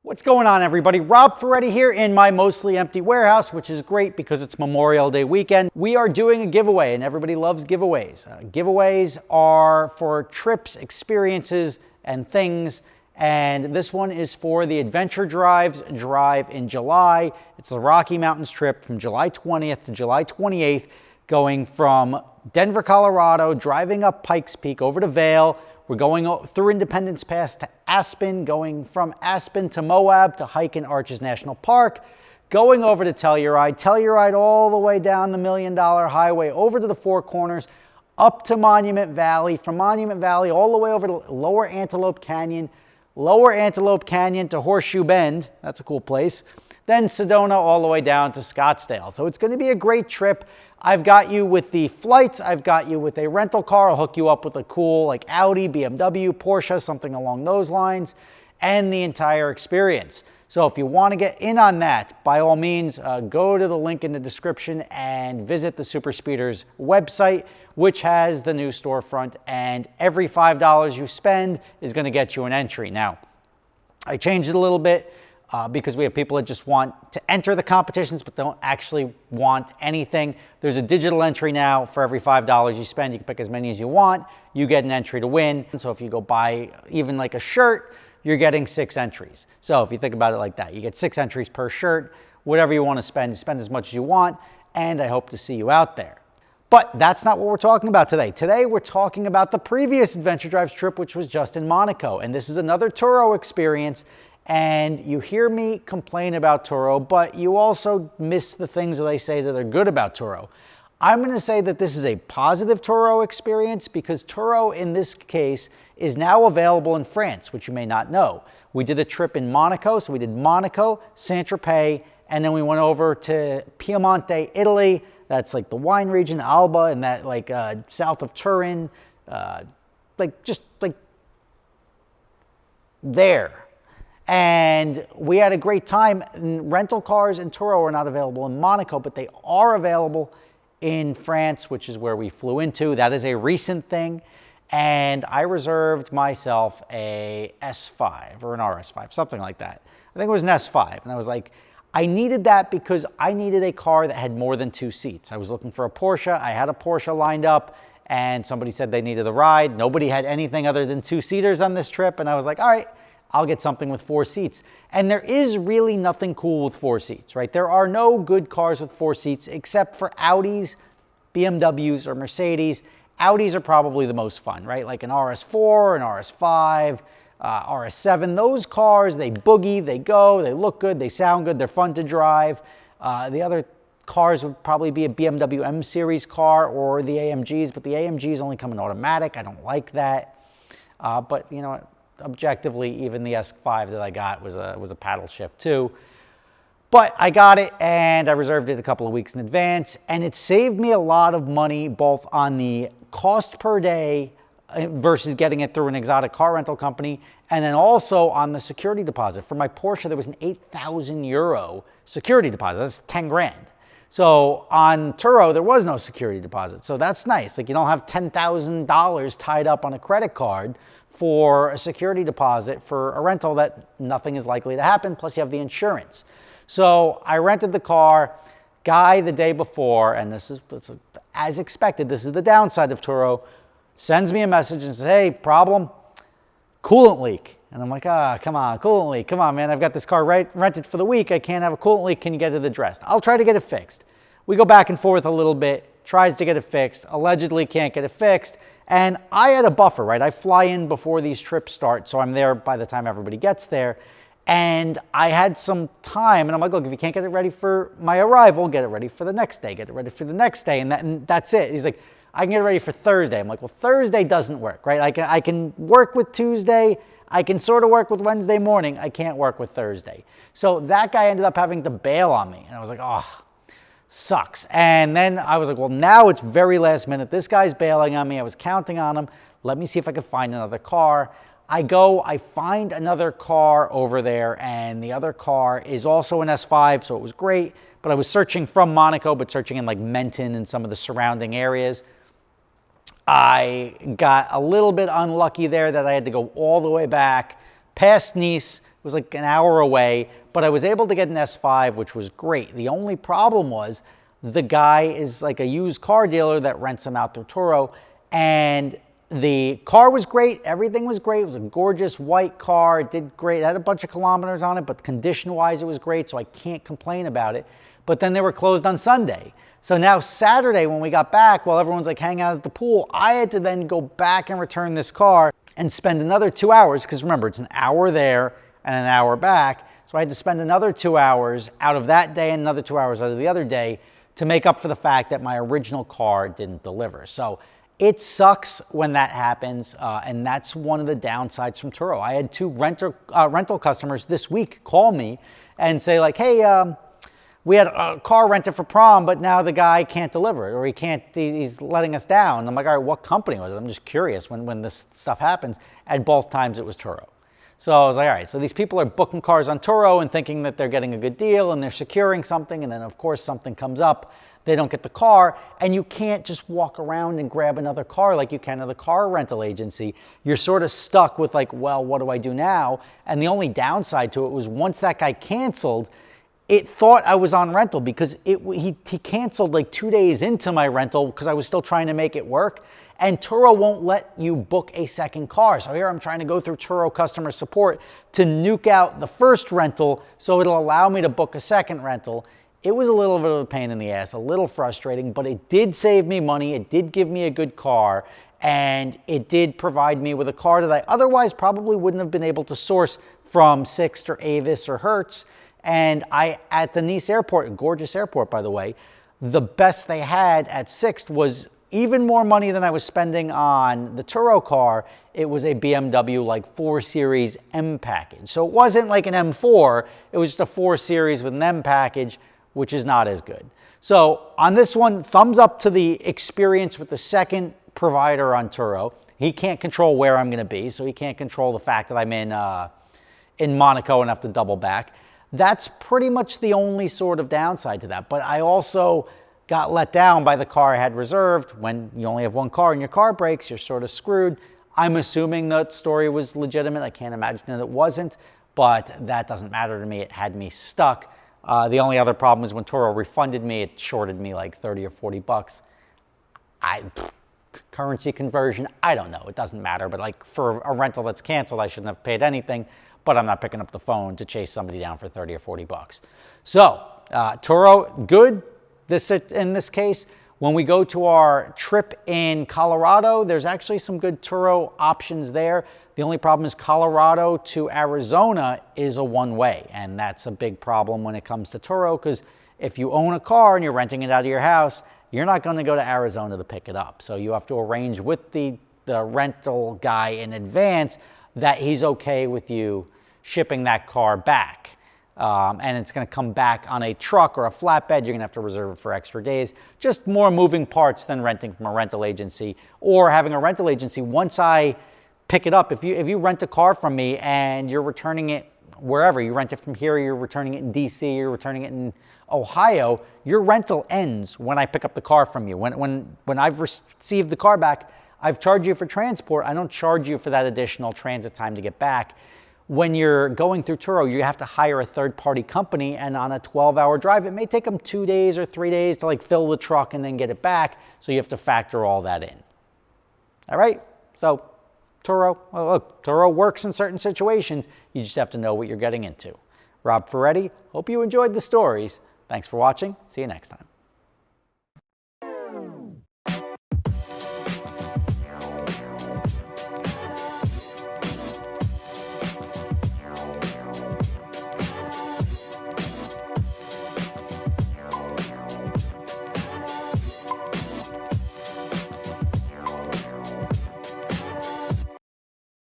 What's going on, everybody? Rob Ferretti here in my mostly empty warehouse, which is great because it's Memorial Day weekend. We are doing a giveaway, and everybody loves giveaways. Giveaways are for trips, experiences, and things. And this one is for the Adventure Drives drive in July. It's the Rocky Mountains trip from July 20th to July 28th, going from Denver, Colorado, driving up Pikes Peak over to Vail. We're going through Independence Pass to Aspen, going from Aspen to Moab to hike in Arches National Park, going over to Telluride all the way down the $1 Million Highway, over to the Four Corners, up to Monument Valley, from Monument Valley all the way over to Lower Antelope Canyon to Horseshoe Bend, that's a cool place, then Sedona all the way down to Scottsdale. So it's going to be a great trip. I've got you with the flights, I've got you with a rental car, I'll hook you up with a cool like Audi, BMW, Porsche, something along those lines, and the entire experience. So if you want to get in on that, by all means, go to the link in the description and visit the Super Speeders website, which has the new storefront, and every $5 you spend is going to get you an entry. Now, I changed it a little bit because we have people that just want to enter the competitions but don't actually want anything. There's a digital entry now. For every $5 you spend, you can pick as many as you want. You get an entry to win. So if you go buy even like a shirt, you're getting 6 entries. So if you think about it like that, you get 6 entries per shirt. Whatever you want to spend as much as you want, and I hope to see you out there. But that's not what we're talking about today. Today we're talking about the previous Adventure Drives trip, which was just in Monaco. And this is another Turo experience. And you hear me complain about Turo, but you also miss the things that they say that are good about Turo. I'm going to say that this is a positive Turo experience because Turo, in this case, is now available in France, which you may not know. We did a trip in Monaco, so we did Monaco, Saint-Tropez, and then we went over to Piemonte, Italy. That's like the wine region, Alba, and that like south of Turin, just there. And we had a great time. Rental cars and Turo are not available in Monaco, but they are available in France, which is where we flew into. That is a recent thing. And I reserved myself a S5 or an RS5, something like that. I think it was an S5. And I was like, I needed that because I needed a car that had more than 2 seats. I was looking for a Porsche. I had a Porsche lined up and somebody said they needed a ride. Nobody had anything other than 2-seaters on this trip. And I was like, all right, I'll get something with 4 seats. And there is really nothing cool with 4 seats, right? There are no good cars with 4 seats except for Audis, BMWs, or Mercedes. Audis are probably the most fun, right? Like an RS4, an RS5, RS7. Those cars, they boogie, they go, they look good, they sound good, they're fun to drive. The other cars would probably be a BMW M Series car or the AMGs, but the AMGs only come in automatic. I don't like that. But you know what? Objectively, even the S5 that I got was a paddle shift too. But I got it and I reserved it a couple of weeks in advance, and it saved me a lot of money both on the cost per day versus getting it through an exotic car rental company, and then also on the security deposit. For my Porsche, there was an 8,000 euro security deposit. That's 10 grand. So on Turo, there was no security deposit. So that's nice. Like, you don't have $10,000 tied up on a credit card for a security deposit for a rental that nothing is likely to happen, plus you have the insurance. So I rented the car. Guy the day before, and this is as expected, this is the downside of Turo, sends me a message and says, hey, problem, coolant leak. And I'm like, come on, coolant leak. Come on, man, I've got this car rented for the week. I can't have a coolant leak. Can you get it addressed? I'll try to get it fixed. We go back and forth a little bit, tries to get it fixed, allegedly can't get it fixed. And I had a buffer, right? I fly in before these trips start, so I'm there by the time everybody gets there. And I had some time, and I'm like, look, if you can't get it ready for my arrival, get it ready for the next day, get it ready for the next day, and that's it. He's like, I can get it ready for Thursday. I'm like, well, Thursday doesn't work, right? I can work with Tuesday, I can sort of work with Wednesday morning, I can't work with Thursday. So that guy ended up having to bail on me, and I was like, oh, sucks. And then I was like, well, now it's very last minute. This guy's bailing on me. I was counting on him. Let me see if I can find another car. I find another car over there, and the other car is also an S5, so it was great. But I was searching from Monaco, but searching in like Menton and some of the surrounding areas. I got a little bit unlucky there that I had to go all the way back past Nice, was like an hour away, but I was able to get an S5, which was great. The only problem was the guy is like a used car dealer that rents them out through Turo, and the car was great. Everything was great. It was a gorgeous white car. It did great. It had a bunch of kilometers on it, but condition-wise, it was great, so I can't complain about it. But then they were closed on Sunday. So now Saturday, when we got back, while everyone's like hanging out at the pool, I had to then go back and return this car and spend another 2 hours, because remember, it's an hour there and an hour back. So I had to spend another 2 hours out of that day and another 2 hours out of the other day to make up for the fact that my original car didn't deliver. So it sucks when that happens, and that's one of the downsides from Turo. I had two rental customers this week call me and say like, hey, we had a car rented for prom, but now the guy can't deliver it, or he's letting us down. I'm like, all right, what company was it? I'm just curious when this stuff happens. And both times it was Turo. So I was like, all right, so these people are booking cars on Turo and thinking that they're getting a good deal and they're securing something, and then of course something comes up, they don't get the car, and you can't just walk around and grab another car like you can at the car rental agency. You're sort of stuck with like, well, what do I do now? And the only downside to it was once that guy canceled, it thought I was on rental, because he canceled like 2 days into my rental because I was still trying to make it work. And Turo won't let you book a second car. So here I'm trying to go through Turo customer support to nuke out the first rental so it'll allow me to book a second rental. It was a little bit of a pain in the ass, a little frustrating, but it did save me money. It did give me a good car, and it did provide me with a car that I otherwise probably wouldn't have been able to source from Sixt or Avis or Hertz. And at the Nice airport, a gorgeous airport, by the way, the best they had at Sixt was even more money than I was spending on the Turo car. It was a BMW like 4 Series M package. So it wasn't like an M4, it was just a 4 Series with an M package, which is not as good. So on this one, thumbs up to the experience with the second provider on Turo. He can't control where I'm gonna be, so he can't control the fact that I'm in Monaco and have to double back. That's pretty much the only sort of downside to that. But I also got let down by the car I had reserved. When you only have one car and your car breaks, you're sort of screwed. I'm assuming that story was legitimate. I can't imagine that it wasn't, but that doesn't matter to me. It had me stuck. The only other problem is when Turo refunded me, it shorted me like 30 or 40 bucks. Currency conversion, I don't know. It doesn't matter. But like for a rental that's canceled, I shouldn't have paid anything. But I'm not picking up the phone to chase somebody down for 30 or 40 bucks. So Turo, good in this case. When we go to our trip in Colorado, there's actually some good Turo options there. The only problem is Colorado to Arizona is a one-way, and that's a big problem when it comes to Turo, because if you own a car and you're renting it out of your house, you're not going to go to Arizona to pick it up. So you have to arrange with the rental guy in advance that he's okay with you shipping that car back. And it's going to come back on a truck or a flatbed. You're going to have to reserve it for extra days. Just more moving parts than renting from a rental agency, or having a rental agency. Once I pick it up, if you rent a car from me and you're returning it wherever, you rent it from here, you're returning it in DC, you're returning it in Ohio, your rental ends when I pick up the car from you. When I've received the car back, I've charged you for transport. I don't charge you for that additional transit time to get back. When you're going through Turo, you have to hire a third-party company, and on a 12-hour drive, it may take them 2 days or 3 days to like fill the truck and then get it back. So you have to factor all that in. All right, so Turo, well, look, Turo works in certain situations. You just have to know what you're getting into. Rob Ferretti, hope you enjoyed the stories. Thanks for watching. See you next time.